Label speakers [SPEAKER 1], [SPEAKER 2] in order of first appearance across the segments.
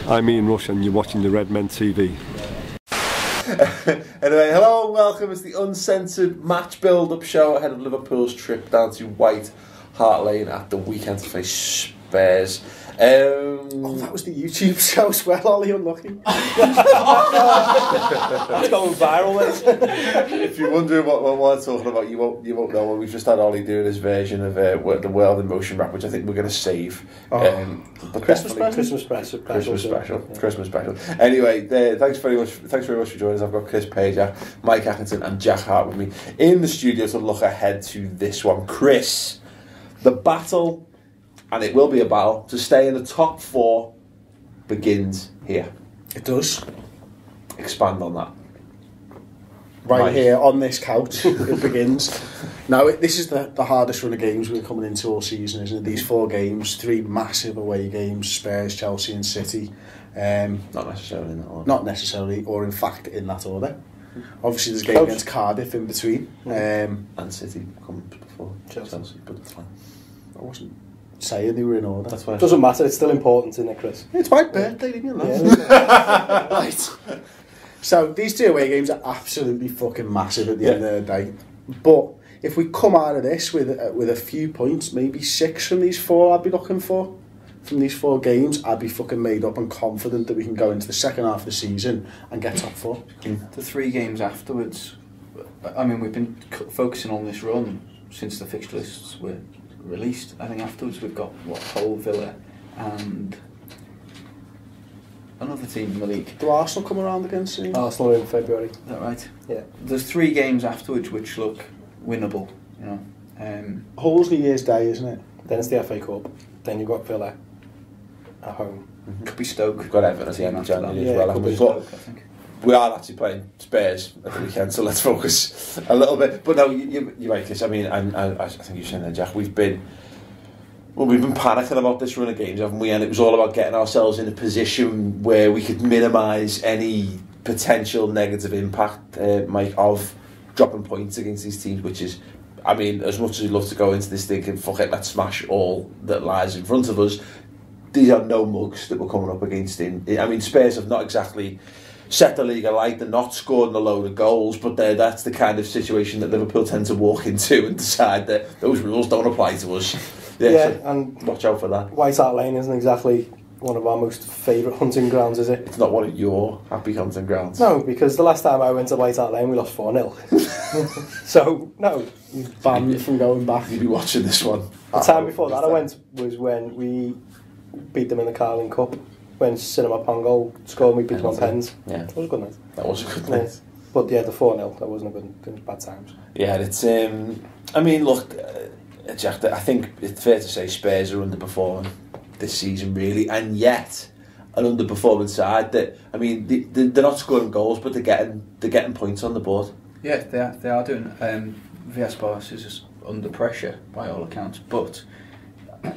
[SPEAKER 1] I'm Ian Rush and you're watching the Redmen TV.
[SPEAKER 2] Anyway, hello and welcome. It's the Uncensored Match Build Up show ahead of Liverpool's trip down to White Hart Lane at the weekend to face Spurs.
[SPEAKER 3] Oh, that was the YouTube show as well, Ollie, unlucky. It's
[SPEAKER 4] going viral, mate.
[SPEAKER 2] If you're wondering what we're talking about, you won't know. We've just had Ollie doing his version of the World in Motion rap, which I think we're going to save.
[SPEAKER 3] Christmas
[SPEAKER 2] special. Anyway, thanks very much for joining us. I've got Chris Pager, Mike Atkinson and Jack Hart with me in the studio to look ahead to this one. Chris, the battle, and it will be a battle, to stay in the top four begins here.
[SPEAKER 3] It does.
[SPEAKER 2] Expand on that.
[SPEAKER 3] Right here on this couch, it begins. Now, this is the hardest run of games we're coming into all season, isn't it? These 4 games, 3 massive away games, Spurs, Chelsea and City.
[SPEAKER 2] Not necessarily in that order.
[SPEAKER 3] Not necessarily, or in fact in that order. Obviously there's a game against Cardiff in between.
[SPEAKER 2] And City comes before Chelsea, but it's fine.
[SPEAKER 3] I wasn't saying they were in order.
[SPEAKER 2] That's why
[SPEAKER 4] it doesn't matter, it's still important, isn't it, Chris?
[SPEAKER 3] It's my birthday, leave me alone. Right. So these 2 away games are absolutely fucking massive at the end of the day. But if we come out of this with a few points, maybe 6 from these 4 I'd be looking for. From these 4 games, I'd be fucking made up and confident that we can go into the second half of the season and get top 4.
[SPEAKER 5] The 3 games afterwards, I mean, we've been focusing on this run since the fixture lists were released. I think afterwards we've got Hull, Villa and another team in the league.
[SPEAKER 3] Do Arsenal come around again soon?
[SPEAKER 4] Arsenal in February.
[SPEAKER 5] Is that right?
[SPEAKER 4] Yeah.
[SPEAKER 5] There's 3 games afterwards which look winnable, you know.
[SPEAKER 3] Hull's New Year's Day, isn't it?
[SPEAKER 4] Then it's the FA Cup. Then you've got Villa at home.
[SPEAKER 5] Could be Stoke.
[SPEAKER 2] We've got Everton at the end of January as well.
[SPEAKER 5] Could be Stoke, I think.
[SPEAKER 2] We are actually playing Spurs at the weekend, so let's focus a little bit. But no, you're right, Chris. I mean, I think you're saying that, Jack. We've been panicking about this run of games, haven't we? And it was all about getting ourselves in a position where we could minimise any potential negative impact, Mike, of dropping points against these teams, which is, I mean, as much as we'd love to go into this thinking, fuck it, let's smash all that lies in front of us, these are no mugs that we're coming up against. I mean, Spurs have not exactly set the league alight. They're not scoring a load of goals, but that's the kind of situation that Liverpool tend to walk into and decide that those rules don't apply to us.
[SPEAKER 4] So and
[SPEAKER 2] watch out for that.
[SPEAKER 4] White Hart Lane isn't exactly one of our most favourite hunting grounds, is it?
[SPEAKER 2] It's not one of your happy hunting grounds.
[SPEAKER 4] No, because the last time I went to White Hart Lane we lost 4-0. So, no.
[SPEAKER 3] Banned from going back.
[SPEAKER 2] You'd be watching this one.
[SPEAKER 4] The time before that I went was when we beat them in the Carling Cup. When Cinema Pongo scored, we beat them on pens.
[SPEAKER 2] Yeah.
[SPEAKER 4] It was a good night.
[SPEAKER 2] That was a good night.
[SPEAKER 4] But yeah, the 4-0, that wasn't a good, it was bad times.
[SPEAKER 2] Yeah, it's, I mean, look, Jack, I think it's fair to say Spurs are underperforming this season, really, and yet an underperforming side that, I mean, they're not scoring goals, but they're getting points on the board.
[SPEAKER 5] Yeah, they are doing. Villas-Boas is under pressure by all accounts, but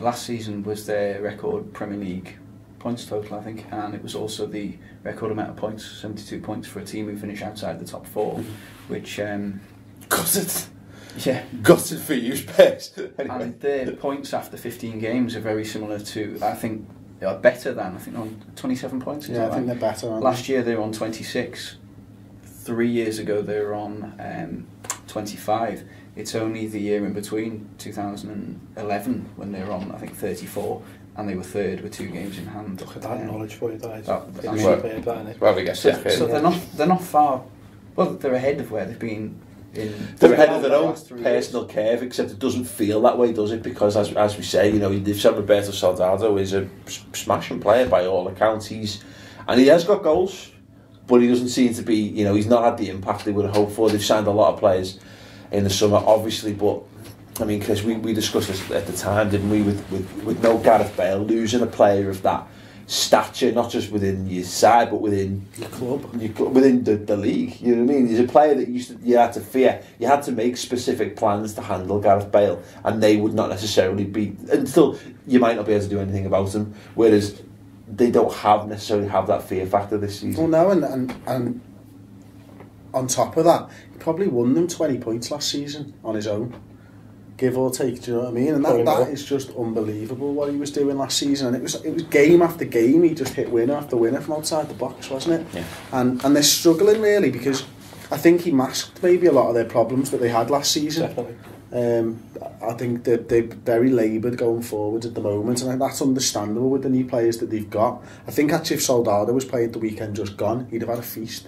[SPEAKER 5] last season was their record Premier League points total, I think, and it was also the record amount of points, 72 points for a team who finished outside the top 4, which
[SPEAKER 2] Gutted.
[SPEAKER 5] Yeah,
[SPEAKER 2] gutted for you, Spurs. Anyway.
[SPEAKER 5] And their points after 15 games are very similar to, I think, they are better than, I think, on 27 points.
[SPEAKER 3] Yeah, I think they're better.
[SPEAKER 5] Last year they were on 26. 3 years ago they were on 25. It's only the year in between, 2011, when they were on, I think, 34. And they were 3rd with 2 games in hand.
[SPEAKER 4] Look at that knowledge for you guys.
[SPEAKER 2] Well, we guess
[SPEAKER 5] so they're not far. Well, they're ahead of where they've been.
[SPEAKER 2] They're ahead of their own personal curve, except it doesn't feel that way, does it? Because as we say, you know, they've said Roberto Soldado is a smashing player by all accounts. And he has got goals, but he doesn't seem to be. You know, he's not had the impact they would have hoped for. They've signed a lot of players in the summer, obviously, but. I mean, Chris, we discussed this at the time, didn't we, with no Gareth Bale, losing a player of that stature, not just within your side, but within
[SPEAKER 3] your club,
[SPEAKER 2] within the league. You know what I mean? He's a player that you had to fear. You had to make specific plans to handle Gareth Bale, and they would not necessarily be, until you might not be able to do anything about him, whereas they don't necessarily have that fear factor this season.
[SPEAKER 3] Well, no, and on top of that, he probably won them 20 points last season on his own. give or take, do you know what I mean? And that is just unbelievable what he was doing last season. And it was game after game, he just hit winner after winner from outside the box, wasn't it?
[SPEAKER 2] Yeah.
[SPEAKER 3] And they're struggling really because I think he masked maybe a lot of their problems that they had last season.
[SPEAKER 4] Definitely.
[SPEAKER 3] I think that they're very laboured going forward at the moment, and that's understandable with the new players that they've got. I think actually if Soldado was playing the weekend just gone, he'd have had a feast,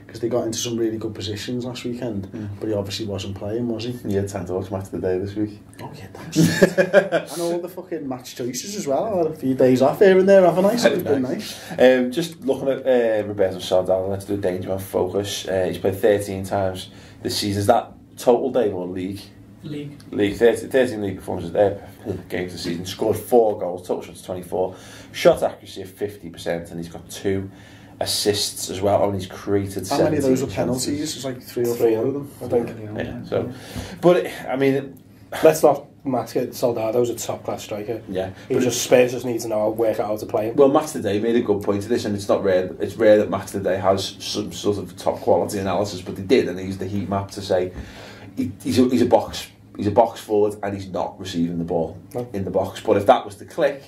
[SPEAKER 3] because they got into some really good positions last weekend, but he obviously wasn't playing, was he?
[SPEAKER 2] He had time to watch Match of the Day this week.
[SPEAKER 3] Oh yeah, that's and all the fucking match choices as well. I had a few days off here and there, haven't I? So it's been nice.
[SPEAKER 2] Just looking at Roberto Soldado, let's do a danger man focus. He's played 13 times this season. Is that total day or league? League 13 league performances games this season. Scored 4 goals, total shots 24, shot accuracy of 50%, and he's got 2 assists as well. And he's created.
[SPEAKER 3] How many of those were penalties? It's like 3 or 4 of them, I think.
[SPEAKER 2] Yeah. So, but I mean,
[SPEAKER 4] let's not mask it. Soldado's a top class striker.
[SPEAKER 2] Yeah,
[SPEAKER 4] Spurs just need to know work out how to play him.
[SPEAKER 2] Well, Match Today made a good point to this, and it's not rare. It's rare that Match Today has some sort of top quality analysis, but they did, and they used the heat map to say he's a box. He's a box forward and he's not receiving the ball in the box. But if that was to click,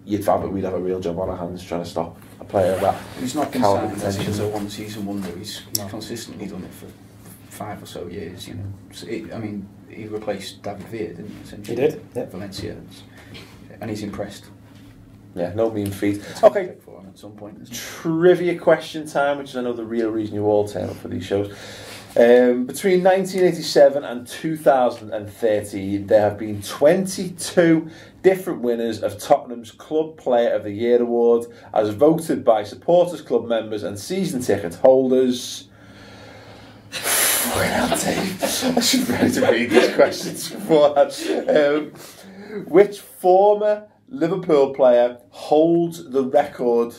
[SPEAKER 2] we'd have a real job on our hands trying to stop a player that.
[SPEAKER 5] He's not been signed as a one-season wonder. He's consistently done it for 5 or so years. You know, so he replaced David Villa, didn't he? Essentially,
[SPEAKER 4] he did. Yeah.
[SPEAKER 5] Valencia, and he's impressed.
[SPEAKER 2] Yeah, no mean feat.
[SPEAKER 5] Okay, for him at some point.
[SPEAKER 2] Trivia question time, which is another real reason you all turn up for these shows. Between 1987 and 2013, there have been 22 different winners of Tottenham's Club Player of the Year award, as voted by supporters, club members, and season ticket holders. I should be able to read these questions beforehand. Which former Liverpool player holds the record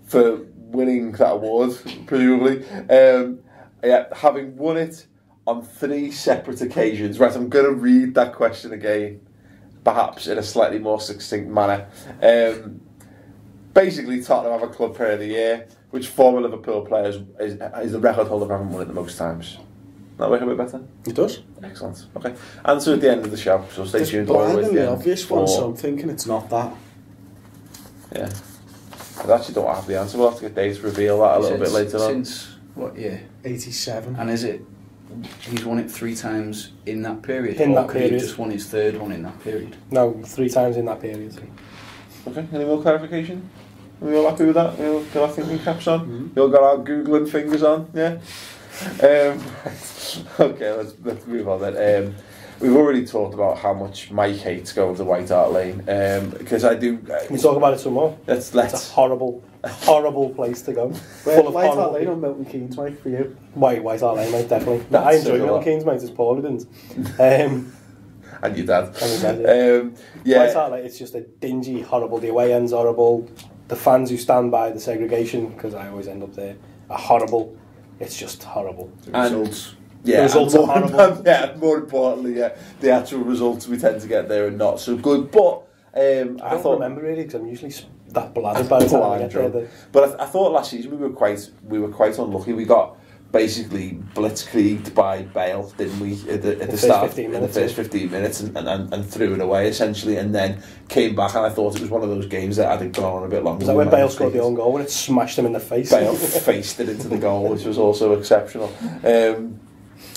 [SPEAKER 2] for winning that award, presumably? Yeah, having won it on 3 separate occasions. Right, I'm going to read that question again, perhaps in a slightly more succinct manner. Basically, Tottenham have a Club Player of the Year. Which former Liverpool player is the record holder for having won it the most times? That work a bit better?
[SPEAKER 3] It does.
[SPEAKER 2] Excellent. Okay. Answer at the end of the show, so stay tuned.
[SPEAKER 3] The obvious one, so I'm thinking it's not that.
[SPEAKER 2] Yeah. I actually don't have the answer. We'll have to get Dave to reveal that a little bit later on.
[SPEAKER 5] Since what year?
[SPEAKER 3] 87.
[SPEAKER 5] And is it? He's won it 3 times in that period.
[SPEAKER 4] In that
[SPEAKER 5] or
[SPEAKER 4] period.
[SPEAKER 5] He just won his 3rd one in that period.
[SPEAKER 4] No, 3 times in that period.
[SPEAKER 2] Okay. Any more clarification? Are we all happy with that? We all got our thinking caps on? You all got our Googling fingers on? Yeah? Okay, let's move on then. We've already talked about how much Mike hates going to White Hart Lane, because I do.
[SPEAKER 4] Can we talk about it some more?
[SPEAKER 2] Let's.
[SPEAKER 4] It's a horrible place to go.
[SPEAKER 3] Full of White Hart Lane or Milton Keynes, Mike, for you?
[SPEAKER 4] White Hart Lane, mate, definitely. No, I enjoy Milton Keynes, mate. It's Paul didn't.
[SPEAKER 2] And your dad.
[SPEAKER 4] Yeah. White Hart Lane, it's just a dingy, horrible. The away end's horrible. The fans who stand by the segregation, because I always end up there, are horrible. It's just horrible.
[SPEAKER 2] The results
[SPEAKER 4] are horrible.
[SPEAKER 2] More importantly, the actual results we tend to get there are not so good. But
[SPEAKER 4] I don't remember really, because I'm usually that bladdered by the time I get there.
[SPEAKER 2] But I thought last season we were quite unlucky. We got basically blitzkrieged by Bale, didn't we? At the start, in the first 15 minutes, and threw it away essentially, and then came back. And I thought it was one of those games that had gone on a bit longer.
[SPEAKER 4] Was that when Bale scored the own goal and it smashed him in the face?
[SPEAKER 2] Bale faced it into the goal, which was also exceptional.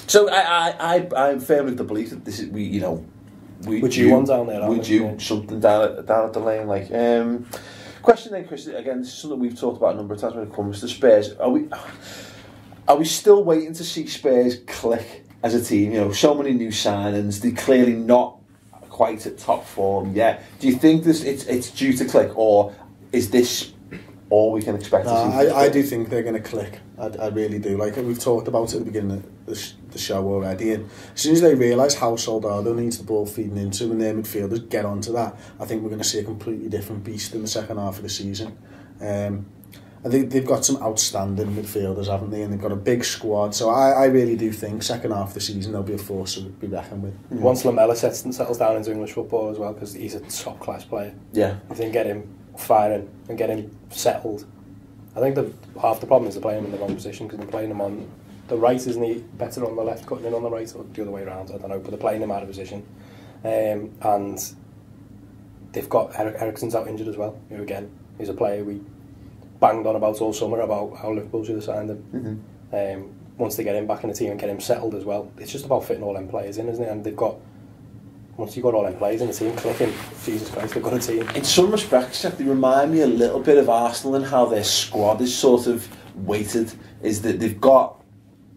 [SPEAKER 2] So I'm firmly of the belief that this is
[SPEAKER 4] would you one down there?
[SPEAKER 2] Would you something down at the lane like? Question then, Chris. Again, this is something we've talked about a number of times when it comes to Spurs. Are we still waiting to see Spurs click as a team? You know, so many new signings. They're clearly not quite at top form yet. Do you think it's due to click, or is this all we can expect to see?
[SPEAKER 3] I do think they're going to click. I really do. Like we've talked about at the beginning of the show already, and as soon as they realise how Soldado needs the ball feeding into and their midfielders get onto that, I think we're going to see a completely different beast in the second half of the season. I think they've got some outstanding midfielders, haven't they? And they've got a big squad. So I really do think second half of the season they'll be a force to be reckoned with.
[SPEAKER 4] Once Lamela settles down into English football as well, because he's a top class player.
[SPEAKER 2] Yeah.
[SPEAKER 4] If they can get him firing and get him settled. I think half the problem is they're playing him in the wrong position, because they're playing him on the right, isn't he? Better on the left, cutting in on the right, or the other way around, I don't know, but they're playing him out of position. And they've got Eriksen's out injured as well, who again is a player we banged on about all summer about how Liverpool should have signed him. Once they get him back in the team and get him settled as well, it's just about fitting all them players in, isn't it? And they've got, once you've got all them players in the team clicking, Jesus Christ, they've got a team.
[SPEAKER 2] In some respects, they remind me a little bit of Arsenal and how their squad is sort of weighted, is that they've got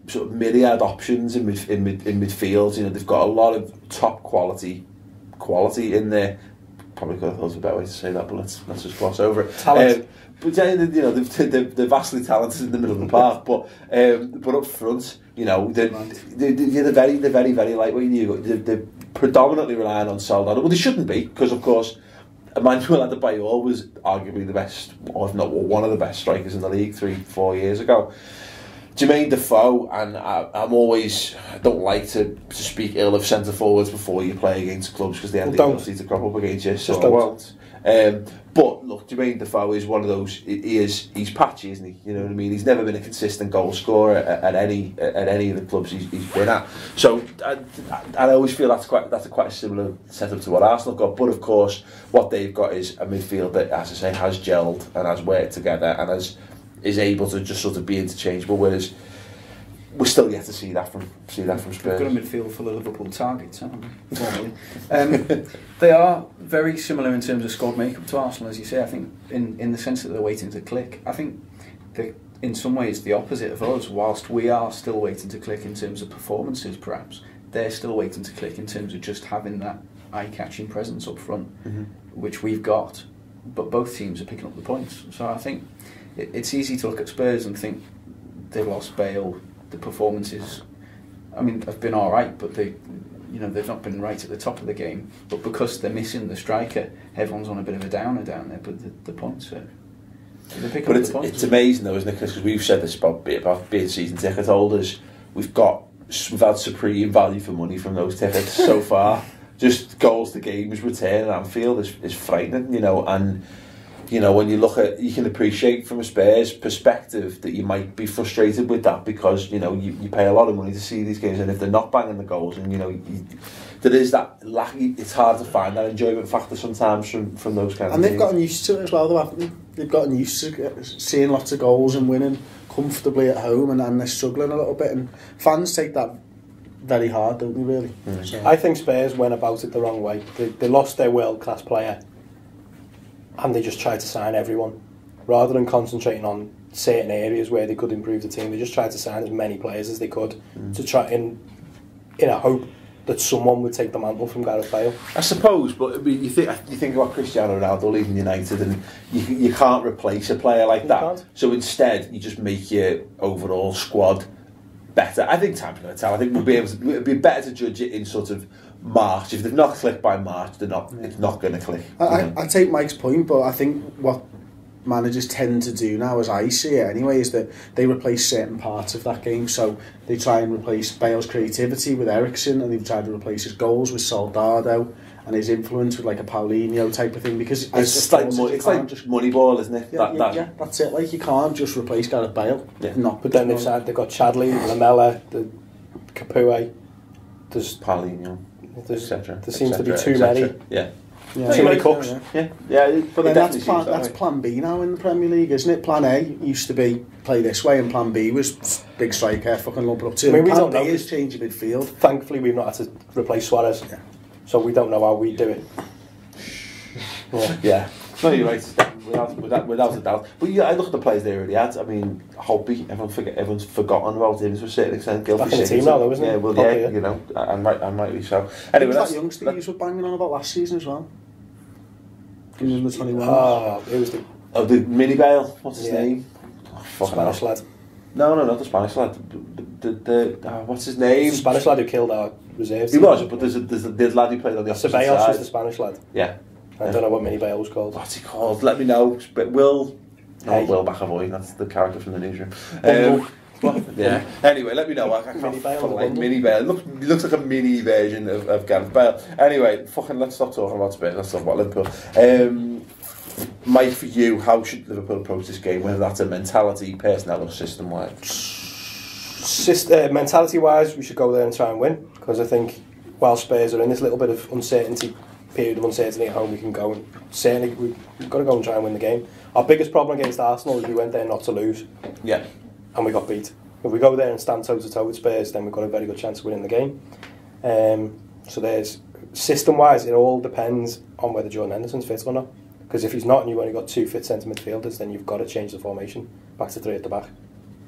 [SPEAKER 2] sort of myriad options in midfield. You know, they've got a lot of top quality in there. Probably could have thought of a better way to say that, but let's just gloss over it.
[SPEAKER 4] Talent.
[SPEAKER 2] But you know, they're vastly talented in the middle of the park, but up front, you know, they're very lightweight. They're predominantly relying on Soldado. Well, they shouldn't be, because of course Emmanuel Adebayor was arguably the best, or if not one of the best strikers in the league 3-4 years ago. Jermaine Defoe, and I don't like to speak ill of centre forwards before you play against clubs, because they end up to crop up against you, so I won't. But look, Jermaine Defoe is one of those. He's patchy, isn't he? You know what I mean. He's never been a consistent goal scorer at any of the clubs he's been at. So I always feel that's quite a similar setup to what Arsenal got. But of course, what they've got is a midfield that, as I say, has gelled and has worked together and is able to just sort of be interchangeable. Whereas we're still yet to see that from Spurs.
[SPEAKER 5] We've got a midfield full of Liverpool targets, haven't we? They are very similar in terms of squad makeup to Arsenal, as you say. I think in the sense that they're waiting to click. I think they're in some ways the opposite of us. Whilst we are still waiting to click in terms of performances, perhaps they're still waiting to click in terms of just having that eye-catching presence up front, which we've got. But both teams are picking up the points. So I think it's easy to look at Spurs and think they've lost Bale. The performances, I mean, have been all right, but they've not been right at the top of the game. But because they're missing the striker, everyone's on a bit of a downer down there. But the points are, they're picking up the points.
[SPEAKER 2] It's amazing though, isn't it? Because we've said this about being season ticket holders. We've had supreme value for money from those tickets so far. Just goals to games return at Anfield is frightening, you know, and. You know, when you look at, you can appreciate from a Spurs perspective that you might be frustrated with that, because, you know, you pay a lot of money to see these games, and if they're not banging the goals, and, you know, there is that lack, it's hard to find that enjoyment factor sometimes from those kind of
[SPEAKER 3] and
[SPEAKER 2] things.
[SPEAKER 3] they've gotten used to it as well, though, haven't they? They've gotten used to seeing lots of goals and winning comfortably at home, and they're struggling a little bit, and fans take that very hard, don't they, really? So.
[SPEAKER 4] I think Spurs went about it the wrong way. They lost their world-class player, and they just tried to sign everyone rather than concentrating on certain areas where they could improve the team. They just tried to sign as many players as they could to try in a hope that someone would take the mantle from Gareth Bale.
[SPEAKER 2] I suppose, but I mean, you think about Cristiano Ronaldo leaving United, and you can't replace a player like that.
[SPEAKER 4] Can't.
[SPEAKER 2] So instead, you just make your overall squad better. I think time's going to tell. I think it'd be better to judge it in sort of March. If they've not clicked by March, it's not going to click.
[SPEAKER 3] I take Mike's point, but I think what managers tend to do now, as I see it anyway, is that they replace certain parts of that game. So they try and replace Bale's creativity with Eriksen, and they've tried to replace his goals with Soldado and his influence with like a Paulinho type of thing, because
[SPEAKER 2] it's like just Moneyball, isn't it?
[SPEAKER 3] Yeah, that's it. Like, you can't just replace Gareth Bale.
[SPEAKER 2] Yeah.
[SPEAKER 4] But then they've got Chadley, Lamella, the Capoue, there's
[SPEAKER 2] Paulinho, etc.
[SPEAKER 4] There seems to be too many.
[SPEAKER 2] Yeah.
[SPEAKER 4] Too many cooks.
[SPEAKER 2] Yeah.
[SPEAKER 3] But then that's plan B now in the Premier League, isn't it? Plan A used to be play this way, and Plan B was big striker, fucking lump it up too. I mean, we don't know. Is change of midfield.
[SPEAKER 4] Thankfully, we've not had to replace Suarez, so we don't know how we do it.
[SPEAKER 2] Yeah. No, you're right. Without a doubt. But I look at the players they already had. I mean, Hobby, everyone's forgotten about him to a certain extent.
[SPEAKER 4] Back in the team now, though, isn't he?
[SPEAKER 2] Yeah, well, yeah, you know, and rightly so. Anyway,
[SPEAKER 3] that youngster you were banging on about last season as well. In the 21.
[SPEAKER 4] It was
[SPEAKER 2] the mini Bale. What's his name?
[SPEAKER 4] Spanish lad.
[SPEAKER 2] No, not the Spanish lad. The what's his name?
[SPEAKER 4] The Spanish lad who killed our reserves.
[SPEAKER 2] He was, but there's the lad who played on the opposite side.
[SPEAKER 4] Ceballos is the Spanish lad.
[SPEAKER 2] Yeah.
[SPEAKER 4] I don't know what Mini Bale was called.
[SPEAKER 2] What's he called? Let me know. But Will McAvoy, that's the character from the newsroom. Yeah. Anyway, let me know. I can't like Mini Bale. He looks like a mini version of Gareth Bale. Anyway, let's stop talking about Spurs. Let's talk about Liverpool. Mike, for you, how should Liverpool approach this game? Whether that's a mentality, personnel, or system-wise?
[SPEAKER 4] Mentality-wise, we should go there and try and win, because I think while Spurs are in this little bit of period of uncertainty at home, we can go and certainly we've got to go and try and win the game. Our biggest problem against Arsenal is we went there not to lose.
[SPEAKER 2] Yeah.
[SPEAKER 4] And we got beat. If we go there and stand toe-to-toe with Spurs, then we've got a very good chance of winning the game. So there's system-wise, it all depends on whether Jordan Henderson's fit or not. Because if he's not and you've only got 2 fit centre midfielders, then you've got to change the formation back to 3 at the back.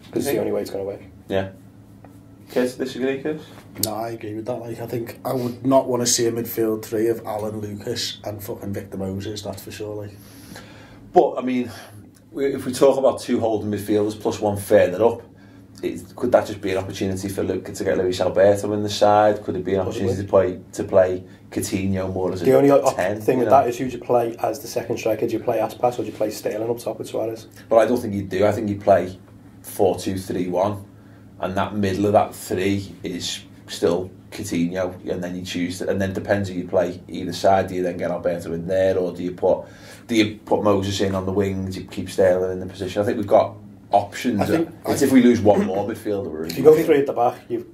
[SPEAKER 4] Because it's the only way it's going to work.
[SPEAKER 2] Yeah. Kids, disagree, Chris?
[SPEAKER 3] No, I agree with that. Like, I think I would not want to see a midfield 3 of Alan, Lucas and fucking Victor Moses, that's for sure. Like.
[SPEAKER 2] But, I mean, if we talk about 2 holding midfielders plus 1 further up, could that just be an opportunity for Luca to get Luis Alberto in the side? Could it be an opportunity to play Coutinho more as a 10?
[SPEAKER 4] The only thing with that is who do you play as the second striker? Do you play Aspas or do you play Sterling up top with Suarez?
[SPEAKER 2] Well, I don't think you do. I think you play 4-2-3-1, and that middle of that 3 is still Coutinho, and then you choose and then it depends who you play either side. Do you then get Alberto in there, or do you put Moses in on the wing? Do you keep Sterling in the position? I think we've got options. If we lose one more midfielder,
[SPEAKER 4] if you go 3 at the back, it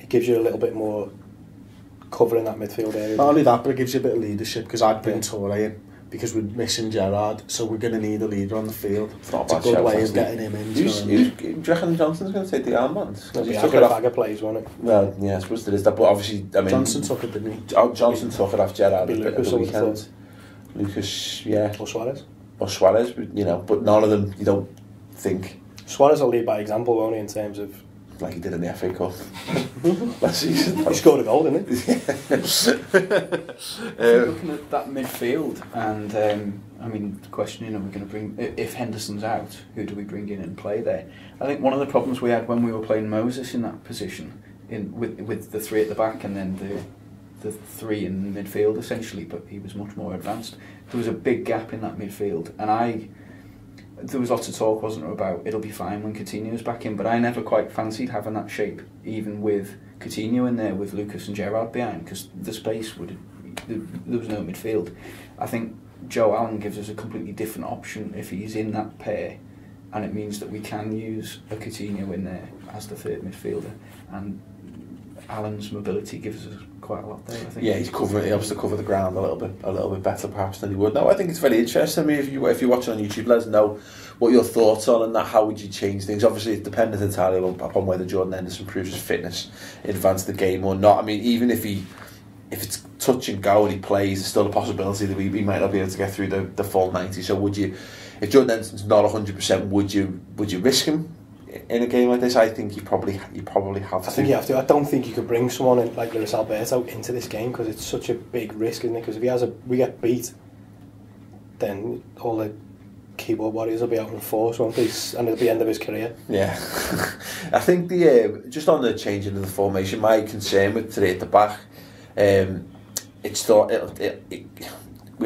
[SPEAKER 4] gives you a little bit more cover in that midfield area.
[SPEAKER 3] Not only that, but it gives you a bit of leadership, because I'd bring Torre in because we're missing Gerrard, so we're going to need a leader on the field. It's a good way of getting him in.
[SPEAKER 2] Do you reckon Johnson's going to take the armbands?
[SPEAKER 4] He took it off. Plays, won't it?
[SPEAKER 2] Well, yeah, I suppose there is that, but obviously, I mean,
[SPEAKER 3] Johnson took it, didn't he?
[SPEAKER 2] Johnson took it off Gerrard at the weekend. Lucas, yeah,
[SPEAKER 4] or
[SPEAKER 2] Suarez, but none of them. You don't think
[SPEAKER 4] Suarez will lead by example, won't he? In terms of
[SPEAKER 2] like he did in the FA Cup last season.
[SPEAKER 4] He scored a goal, didn't he?
[SPEAKER 5] Looking at that midfield, and I mean, questioning, are we going to bring, if Henderson's out, who do we bring in and play there? I think one of the problems we had when we were playing Moses in that position, with the 3 at the back and then the 3 in the midfield essentially, but he was much more advanced. There was a big gap in that midfield, and there was lots of talk, wasn't there, about it'll be fine when Coutinho's back in, but I never quite fancied having that shape, even with Coutinho in there, with Lucas and Gerrard behind, because the space there was no midfield. I think Joe Allen gives us a completely different option if he's in that pair, and it means that we can use a Coutinho in there as the 3rd midfielder, and Allen's mobility gives us quite a lot there, I think.
[SPEAKER 2] Yeah, he helps to cover the ground a little bit better perhaps than he would. No, I think it's very interesting. I mean, if you're watching on YouTube, let us know what your thoughts are on that. How would you change things? Obviously, it's dependent entirely upon whether Jordan Henderson proves his fitness in advance of the game or not. I mean, even if it's touch and go and he plays, there's still a possibility that we might not be able to get through the full 90. So would you, if Jordan Henderson's not 100%, would you risk him in a game like this? I think you probably have to.
[SPEAKER 4] I think you have to. I don't think you could bring someone in, like Luis Alberto into this game, because it's such a big risk, isn't it? Because if we get beat, then all the keyboard warriors will be out in force, won't they? And it'll be the end of his career.
[SPEAKER 2] Yeah. I think just on the changing of the formation, my concern with 3 at the back, we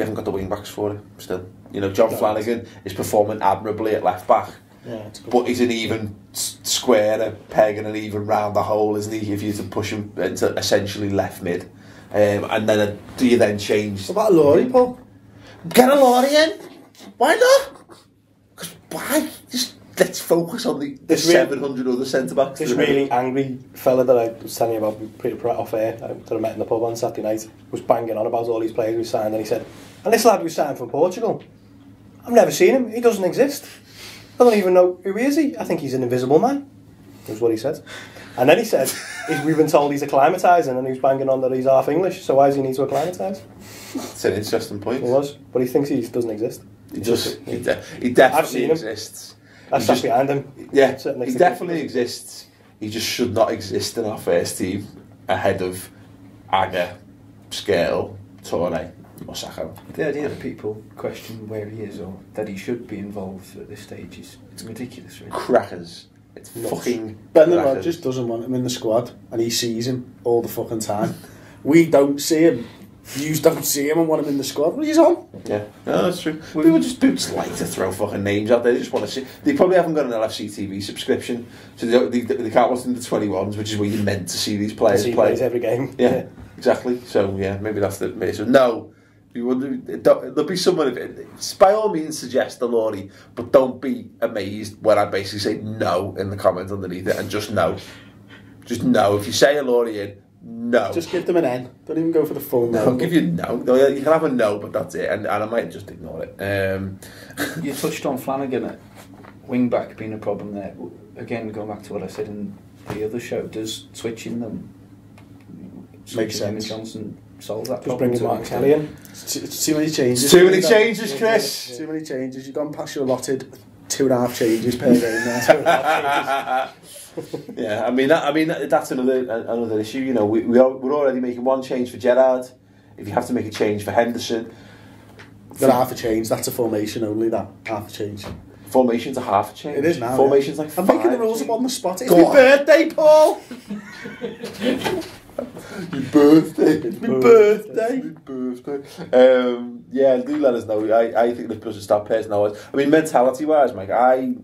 [SPEAKER 2] haven't got the wing backs for it still. John Flanagan is performing admirably at left back.
[SPEAKER 3] Yeah,
[SPEAKER 2] but he's an even square peg and an even round the hole, isn't he? If you to push him into essentially left mid, and then do you then change?
[SPEAKER 3] What about Laurie, Paul?
[SPEAKER 2] Get a Laurie in. Why not? Because why? Just let's focus on the 700 other centre backs.
[SPEAKER 4] This really angry fella that I was telling you about pretty off air, that I met in the pub on Saturday night, was banging on about all these players we signed, and he said, "And this lad we signed from Portugal, I've never seen him. He doesn't exist. I don't even know who he is. I think he's an invisible man," was what he said. And then he said, we've been told he's acclimatising, and he's banging on that he's half English, so why does he need to acclimatise?
[SPEAKER 2] It's an interesting point.
[SPEAKER 4] It was, but he thinks he doesn't exist.
[SPEAKER 2] He definitely exists.
[SPEAKER 4] That's just behind him.
[SPEAKER 2] Yeah, he definitely exists. He just should not exist in our first team ahead of Aga, Scale, Torre, or Sacco.
[SPEAKER 5] The idea that people question where he is or that he should be involved at this stage is ridiculous, really.
[SPEAKER 2] Crackers. It's fucking
[SPEAKER 3] Brendan Rodgers doesn't want him in the squad, and he sees him all the fucking time. We don't see him. You don't see him and want him in the squad. Well, he's on.
[SPEAKER 2] Yeah, no, that's true. People just like to throw fucking names out there. They just want to see. They probably haven't got an LFC TV subscription, so they can't watch them the 21s, which is where you're meant to see these players play
[SPEAKER 4] every game.
[SPEAKER 2] Yeah, exactly. So yeah, maybe that's the reason. No, There'll be someone, by all means suggest the Laurie, but don't be amazed when I basically say no in the comment underneath it, and just no. Just no. If you say a Laurie in, no.
[SPEAKER 3] Just give them an N. Don't even go for the full no.
[SPEAKER 2] I'll give you no. You can have a no, but that's it, and I might just ignore it.
[SPEAKER 5] You touched on Flanagan at wing back being a problem there. Again, going back to what I said in the other show, does switching them
[SPEAKER 3] Makes sense.
[SPEAKER 5] Johnson solve that
[SPEAKER 4] Just
[SPEAKER 5] problem?
[SPEAKER 4] bringing Mark Kelly in.
[SPEAKER 3] Too many changes.
[SPEAKER 2] Too many changes, Chris.
[SPEAKER 3] Too many changes. You've gone past your allotted 2.5 changes per game there.
[SPEAKER 2] Yeah, I mean that's another issue. You know, we're already making one change for Gerrard. If you have to make a change for Henderson,
[SPEAKER 3] Got half a change. That's a formation only. That half a change.
[SPEAKER 2] Formation's a half a change.
[SPEAKER 3] It is now.
[SPEAKER 2] Formation's
[SPEAKER 3] yeah.
[SPEAKER 2] like
[SPEAKER 3] I'm
[SPEAKER 2] 5
[SPEAKER 3] making the rules up on the spot. It's
[SPEAKER 2] Go
[SPEAKER 3] my
[SPEAKER 2] on.
[SPEAKER 3] birthday, Paul.
[SPEAKER 2] Your birthday.
[SPEAKER 3] It's my birthday.
[SPEAKER 2] Yeah, do let us know. I think Liverpool should start personnel-wise. I mean, mentality-wise, Mike, I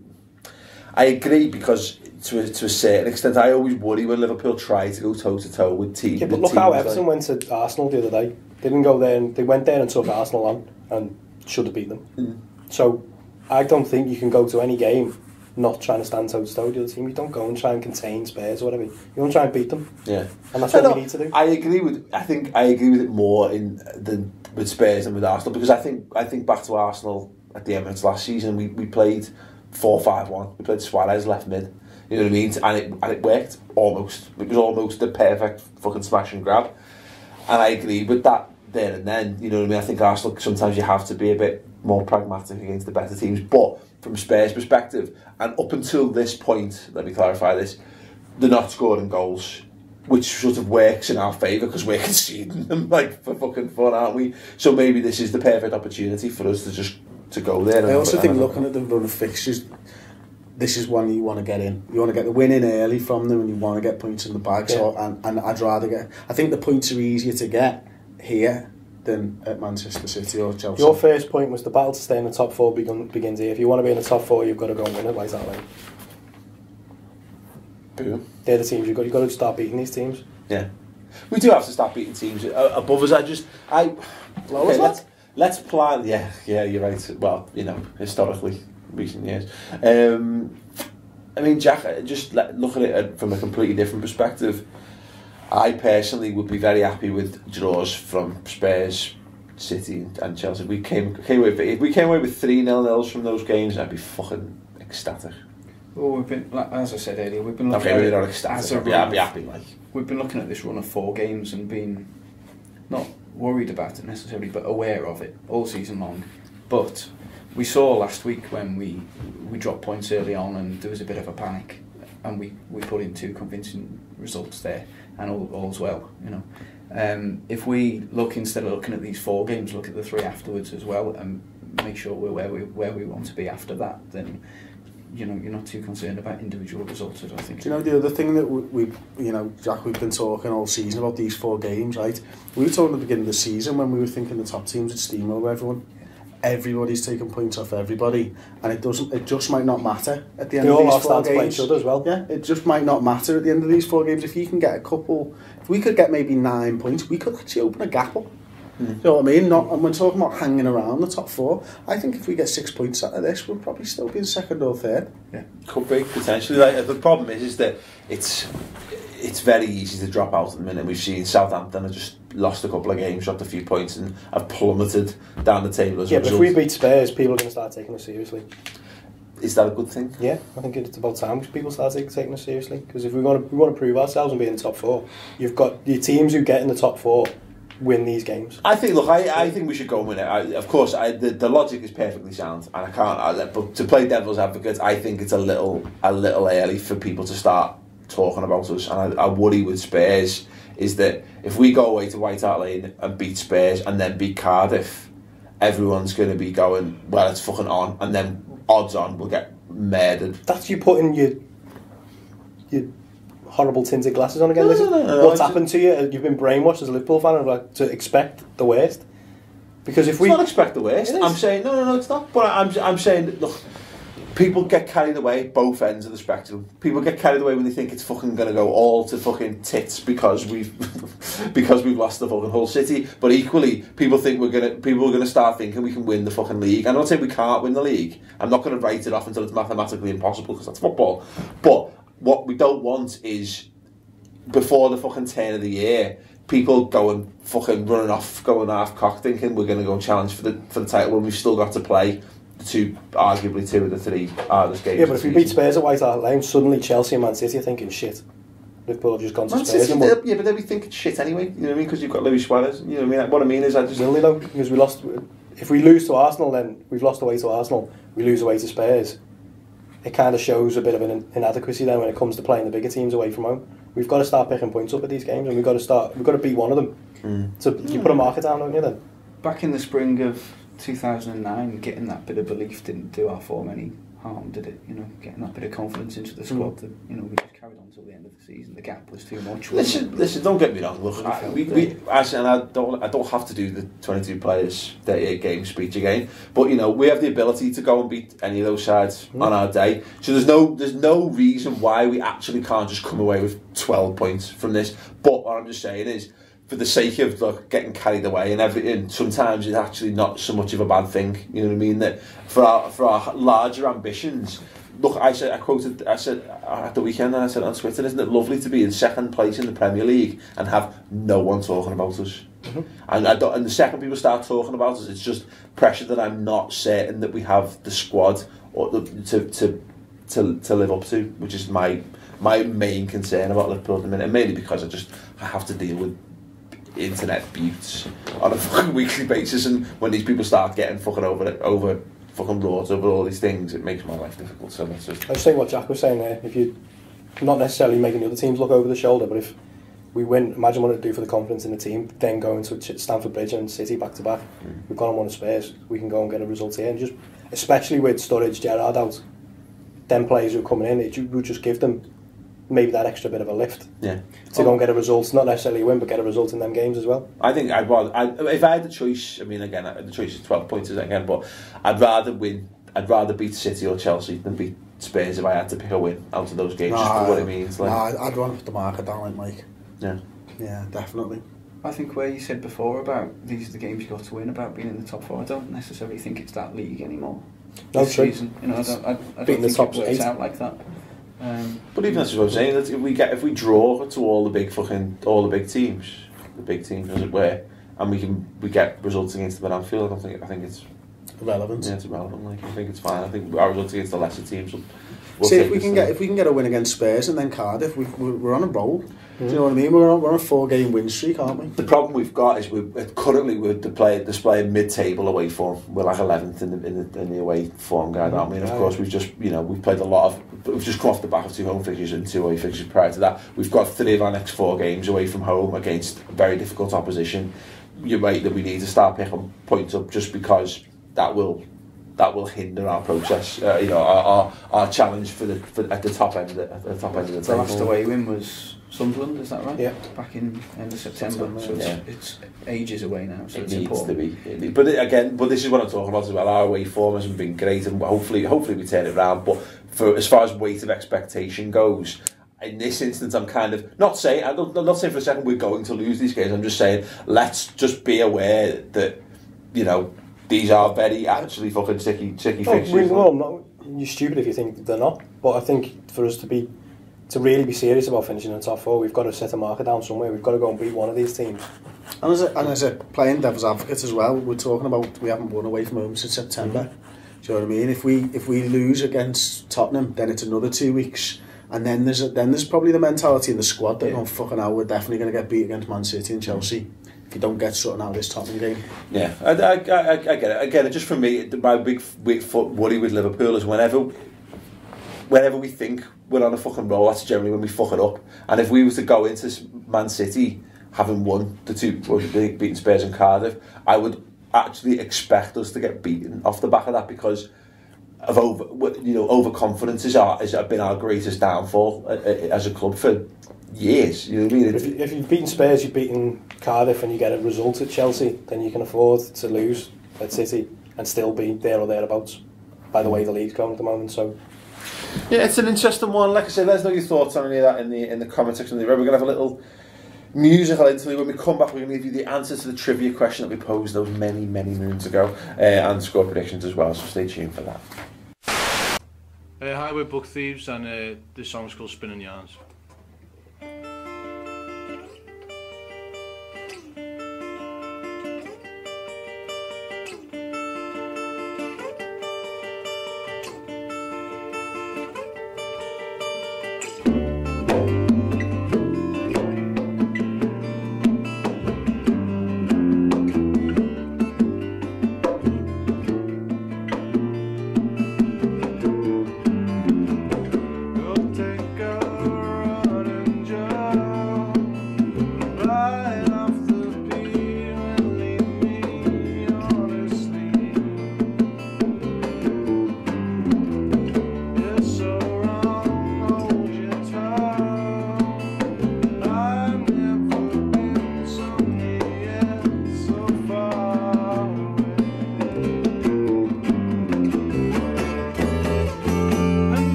[SPEAKER 2] agree, because to a certain extent, I always worry when Liverpool try to go toe-to-toe with teams.
[SPEAKER 4] Yeah, but look how Everton went to Arsenal the other day. They didn't go there, and they went there and took Arsenal on and should have beat them. So I don't think you can go to any game not trying to stand toe-to-toe with the other team. You don't go and try and contain Spurs or whatever. You don't try and beat them.
[SPEAKER 2] Yeah,
[SPEAKER 4] and that's what we need to do.
[SPEAKER 2] I agree with it more with Spurs than with Arsenal, because I think back to Arsenal at the Emirates last season. We played 4-5-1. We played Suarez left mid. You know what I mean? And it worked almost. It was almost the perfect fucking smash and grab. And I agree with that there and then. You know what I mean? I think Arsenal, sometimes you have to be a bit more pragmatic against the better teams. But from Spurs' perspective, and up until this point, let me clarify this, they're not scoring goals, which sort of works in our favour because we're conceding them like for fucking fun, aren't we? So maybe this is the perfect opportunity for us to go there.
[SPEAKER 3] I also think looking at the run of fixtures, this is one you want to get in. You want to get the win in early from them, and you want to get points in the bag. Yeah. So, and I'd rather get. I think the points are easier to get here than at Manchester City or Chelsea.
[SPEAKER 4] Your first point was the battle to stay in the top 4 begins here. If you want to be in the top 4, you've got to go and win at White Hart Lane.
[SPEAKER 2] Boom.
[SPEAKER 4] They're the teams you've got to start beating these teams.
[SPEAKER 2] Yeah, we do have to start beating teams above us. Let's plan. Yeah, you're right. Well, you know, historically, recent years. I mean, Jack, just look at it from a completely different perspective. I personally would be very happy with draws from Spurs, City and Chelsea. If we came away with 3-0 from those games, I'd be fucking ecstatic.
[SPEAKER 5] Well, we've been, as I said earlier, we've been looking
[SPEAKER 2] at
[SPEAKER 5] it
[SPEAKER 2] not ecstatic. I'd be happy. Like,
[SPEAKER 5] we've been looking at this run of 4 games and been not worried about it necessarily, but aware of it all season long. But we saw last week when we dropped points early on and there was a bit of a panic, and we put in 2 convincing results there, and all's well, you know. If we look, instead of looking at these 4 games, look at the 3 afterwards as well, and make sure we're where we want to be after that, then, you know, you're not too concerned about individual results, I don't think.
[SPEAKER 3] Do you know the other thing that we you know, Jack, we've been talking all season about these 4 games, right? We were talking at the beginning of the season when we were thinking the top teams would steamroll everyone. Everybody's taking points off everybody, and it just might not matter at the end of these 4 games.
[SPEAKER 4] Each other as well.
[SPEAKER 3] Yeah, it just might not matter at the end of these 4 games. If you can get a couple, if we could get maybe 9 points, we could actually open a gap up. You know what I mean? And we're talking about hanging around the top 4. I think if we get 6 points out of this, we'll probably still be in 2nd or 3rd.
[SPEAKER 2] Yeah, could be potentially. Like, the problem is that it's very easy to drop out at the minute. We've seen Southampton have just lost a couple of games, dropped a few points, and have plummeted down the table as a result.
[SPEAKER 4] But if we beat Spurs, people are going to start taking us seriously.
[SPEAKER 2] Is that a good thing?
[SPEAKER 4] Yeah, I think it's about time people start taking us seriously. Because if we want to prove ourselves and be in the top 4, you've got your teams who get in the top 4 win these games.
[SPEAKER 2] I think we should go and win it. Of course, the logic is perfectly sound, and I can't. But to play devil's advocate, I think it's a little early for people to start talking about us. And I worry with Spurs is that if we go away to White Hart Lane and beat Spurs and then beat Cardiff, everyone's going to be going, well, it's fucking on, and then odds on we'll get murdered.
[SPEAKER 4] That's you putting your horrible tinted glasses on again.
[SPEAKER 2] No,
[SPEAKER 4] what's happened to you? You've been brainwashed as a Liverpool fan and like to expect the worst. Because if we
[SPEAKER 2] not expect the worst, I'm saying no, it's not. But I'm saying, look, People get carried away at both ends of the spectrum. People get carried away when they think it's fucking going to go all to fucking tits because we've lost the fucking whole city. But equally, people are going to start thinking we can win the fucking league. I'm not saying we can't win the league. I'm not going to write it off until it's mathematically impossible because that's football. But what we don't want is before the fucking turn of the year, people going fucking running off, going half cocked, thinking we're going to go and challenge for the title when we've still got to play. Arguably two of the three hardest games.
[SPEAKER 4] Yeah, but if we beat Spurs at White Hart Lane, suddenly Chelsea and Man City are thinking shit. Liverpool have just gone to Spurs.
[SPEAKER 2] Yeah, but they'll be thinking shit anyway. You know what I mean? Because you've got Luis Suarez. You know what I mean? What I mean is,
[SPEAKER 4] will they though? Because we lost. If we lose to Arsenal, then we've lost away to Arsenal. We lose away to Spurs. It kind of shows a bit of an inadequacy then when it comes to playing the bigger teams away from home. We've got to start picking points up at these games, and we've got to beat one of them. So you put a marker down, don't you? Then
[SPEAKER 5] back in the spring of 2009, getting that bit of belief didn't do our form any harm, did it? You know, getting that bit of confidence into the squad that, you know, we just carried on until the end of the season. The gap was too much.
[SPEAKER 2] Listen, don't get me wrong. Look, I don't have to do the 22 players 38 game speech again, but you know, we have the ability to go and beat any of those sides on our day. So there's no reason why we actually can't just come away with 12 points from this. But what I'm just saying is, for the sake of getting carried away and everything, sometimes it's actually not so much of a bad thing. You know what I mean? That for our larger ambitions. Look, I said at the weekend, and I said on Twitter, isn't it lovely to be in second place in the Premier League and have no one talking about us? And and the second people start talking about us, it's just pressure that I'm not certain that we have the squad to live up to, which is my main concern about Liverpool at the minute, and mainly because I have to deal with internet buttes on a fucking weekly basis, and when these people start getting fucking over fucking lords over all these things, it makes my life difficult. So that's just...
[SPEAKER 4] I was saying what Jack was saying there. If you not necessarily making the other teams look over the shoulder, but if we win, imagine what it'd do for the confidence in the team. Then going to Stamford Bridge and City back to back, we've gone on one of Spurs. We can go and get a result here, and just especially with Sturridge, Gerrard out, them players who are coming in, it would just give them maybe that extra bit of a lift to go and get a result, not necessarily win, but get a result in them games as well.
[SPEAKER 2] I think if I had the choice, I mean, again, the choice is 12 points again, but I'd rather win. I'd rather beat City or Chelsea than beat Spurs if I had to pick a win out of those games, just for what it means. Like,
[SPEAKER 3] I'd want to put the marker down, like Mike. Yeah, definitely.
[SPEAKER 5] I think where you said before about these are the games you got to win, about being in the top four, I don't necessarily think it's that league anymore.
[SPEAKER 4] No,
[SPEAKER 5] this season, you know, I don't
[SPEAKER 4] beating
[SPEAKER 5] think
[SPEAKER 4] the top
[SPEAKER 5] it works
[SPEAKER 4] 8
[SPEAKER 5] out like that.
[SPEAKER 2] But even that's what I'm saying, that if we draw to all the big teams, as it were, and we get results against them at Anfield, I think it's
[SPEAKER 3] irrelevant.
[SPEAKER 2] Yeah, it's irrelevant. Like, I think it's fine. I think our results against the lesser teams will
[SPEAKER 3] see if we can get a win against Spurs and then Cardiff, we're on a roll. Do you know what I mean? We're on a 4-game win streak, aren't we?
[SPEAKER 2] The problem we've got is we're displaying mid-table away form. We're like 11th in the away form guide, aren't we? And of course we've just we've played we've just come off the back of 2 home fixtures and 2 away fixtures prior to that. We've got 3 of our next 4 games away from home against very difficult opposition. You're right that we need to start picking points up, just because that will hinder our process. Our challenge at the top end of the table.
[SPEAKER 5] The last away win was Sunderland, is that right?
[SPEAKER 4] Yeah.
[SPEAKER 5] Back in end of September. So it's ages away now. So
[SPEAKER 2] it
[SPEAKER 5] it's
[SPEAKER 2] needs
[SPEAKER 5] important.
[SPEAKER 2] to be. But this is what I'm talking about as well. Our away form hasn't been great, and hopefully we turn it around. But as far as weight of expectation goes, in this instance, I'm kind of I'm not saying for a second we're going to lose these games. I'm just saying let's just be aware that these are very actually fucking tricky fixtures.
[SPEAKER 4] You're stupid if you think they're not. But I think for us to really be serious about finishing in the top 4, we've got to set a marker down somewhere. We've got to go and beat one of these teams.
[SPEAKER 3] And as a playing devil's advocate as well, we're talking about we haven't won away from home since September. Do you know what I mean? If we lose against Tottenham, then it's another 2 weeks. And then there's probably the mentality in the squad that fucking hell, we're definitely going to get beat against Man City and Chelsea. If you don't get something out of this Tottenham game. Yeah,
[SPEAKER 2] I get it. Again, just for me, my big worry with Liverpool is whenever we think we're on a fucking roll, that's generally when we fuck it up. And if we were to go into Man City having won the 2 beaten Spurs and Cardiff, I would actually expect us to get beaten off the back of that, because of overconfidence has been our greatest downfall as a club for years. You know what I mean?
[SPEAKER 4] If you've beaten Spurs, you've beaten Cardiff, and you get a result at Chelsea, then you can afford to lose at City and still be there or thereabouts. by the way the league's going at the moment. So
[SPEAKER 2] yeah, it's an interesting one. Like I said, let us know your thoughts on any of that in the comment section. We're going to have a little musical interlude. When we come back, we're going to give you the answer to the trivia question that we posed those many moons ago, and score predictions as well. So stay tuned for that.
[SPEAKER 6] Hi, we're Book Thieves, and this song's called Spinning Yarns.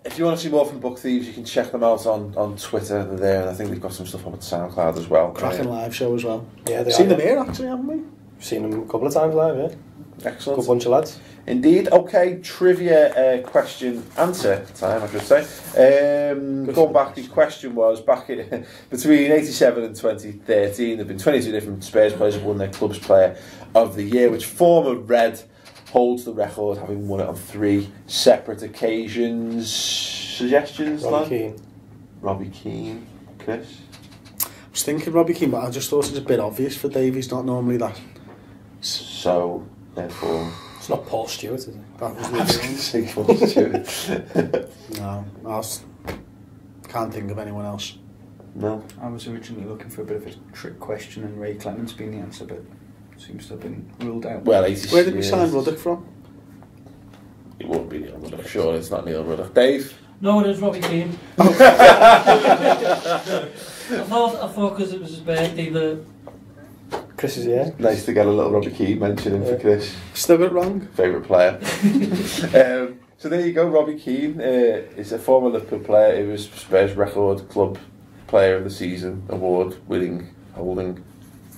[SPEAKER 2] If you want to see more from Book Thieves, you can check them out on Twitter. They're there, and I think they've got some stuff up at SoundCloud as well.
[SPEAKER 3] Cracking live show as well.
[SPEAKER 4] Yeah, they
[SPEAKER 3] seen
[SPEAKER 4] are,
[SPEAKER 3] them here actually, haven't we?
[SPEAKER 4] Seen him a couple of times live, yeah.
[SPEAKER 2] Excellent.
[SPEAKER 4] Good bunch of lads.
[SPEAKER 2] Indeed. Okay, trivia question answer time, I should say. Going back, the question was back in, between 87 and 2013, there have been 22 different Spurs players who won their club's player of the year, which former Red holds the record, having won it on 3 separate occasions. Suggestions? Robbie Keane. Chris?
[SPEAKER 3] I was thinking Robbie Keane, but I just thought it's a bit obvious for Dave. He's not normally that.
[SPEAKER 2] So, therefore...
[SPEAKER 4] It's not Paul Stewart, is it?
[SPEAKER 3] That was
[SPEAKER 2] I was going to say Paul Stewart.
[SPEAKER 3] No, can't think of anyone else.
[SPEAKER 2] No.
[SPEAKER 5] I was originally looking for a bit of a trick question and Ray Clements being the answer, but seems to have been ruled out.
[SPEAKER 2] Well, 80
[SPEAKER 3] Where did we sign Ruddock from?
[SPEAKER 2] It won't be Neil Ruddock, sure, it's not Neil Ruddock. Dave?
[SPEAKER 7] No, it is Robbie Keane. I thought because it was his birthday that...
[SPEAKER 4] Chris is here.
[SPEAKER 2] Nice to get a little Robbie Keane mention in for Chris.
[SPEAKER 3] Still got it wrong.
[SPEAKER 2] Favourite player. So there you go, Robbie Keane is a former Liverpool player who was Spurs record club player of the season award winning, holding,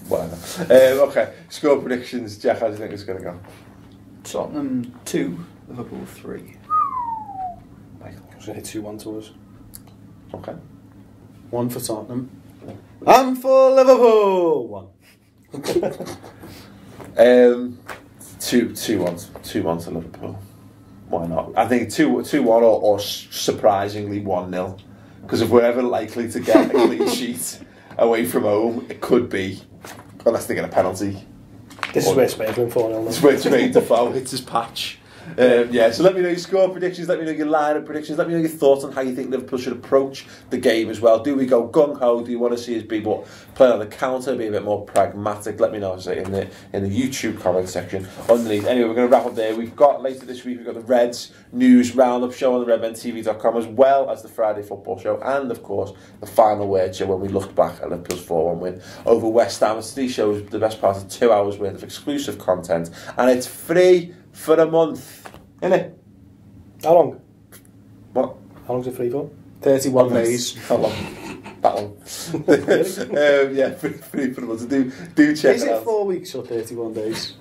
[SPEAKER 2] whatever. Okay, score predictions. Jack, how do you think it's going to go?
[SPEAKER 5] Tottenham 2, Liverpool 3.
[SPEAKER 4] Michael, I was going to hit 2-1 to us.
[SPEAKER 2] Okay.
[SPEAKER 3] 1 for Tottenham. And for Liverpool. 1.
[SPEAKER 2] 2-1 to Liverpool. Why not? I think 2-1 or surprisingly 1-0. Because if we're ever likely to get a clean sheet away from home, it could be, unless they get a penalty.
[SPEAKER 4] This is where Spurs win 4-0.
[SPEAKER 2] This is where Jermaine Defoe hits his patch. Yeah, so let me know your score predictions, let me know your line-up predictions, let me know your thoughts on how you think Liverpool should approach the game as well. Do we go gung-ho? Do you want to see us be more playing on the counter, be a bit more pragmatic? Let me know in the YouTube comment section underneath. Anyway, we're going to wrap up there. We've got, later this week, we've got the Reds News Roundup show on the redmentv.com, as well as the Friday Football Show, and of course the Final Word show when we looked back at Liverpool's 4-1 win over West Ham. It's these shows, the best part of 2 hours worth of exclusive content, and it's free for a month, isn't it?
[SPEAKER 4] How long?
[SPEAKER 2] What?
[SPEAKER 4] How long's it free for?
[SPEAKER 3] 31 days.
[SPEAKER 2] How long? That one. Yeah, free for the month. Do check
[SPEAKER 3] Is
[SPEAKER 2] it out.
[SPEAKER 3] it 4 weeks or 31 days?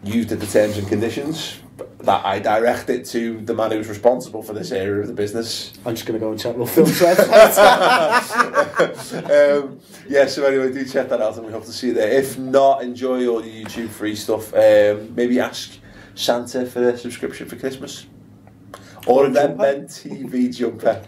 [SPEAKER 2] You did the terms and conditions. That I direct it to the man who's responsible for this area of the business.
[SPEAKER 3] I'm just going to go and check the film thread.
[SPEAKER 2] Yeah, so anyway, do check that out and we hope to see you there. If not, enjoy all the YouTube free stuff. Maybe ask Santa for a subscription for Christmas. Or a Redmen TV jumper,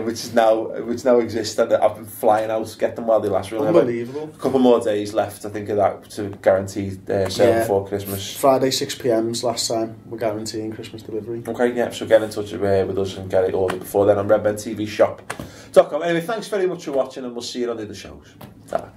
[SPEAKER 2] which now exists, and I've been flying out to get them while they last. Really
[SPEAKER 3] Unbelievable.
[SPEAKER 2] A couple more days left, I think, of that to guarantee sale before Christmas.
[SPEAKER 3] Friday 6pm last time. We're guaranteeing Christmas delivery.
[SPEAKER 2] Okay, yeah, so get in touch with us and get it ordered before then on redmentvshop.com. Anyway, thanks very much for watching, and we'll see you on the other shows. Ta-ra.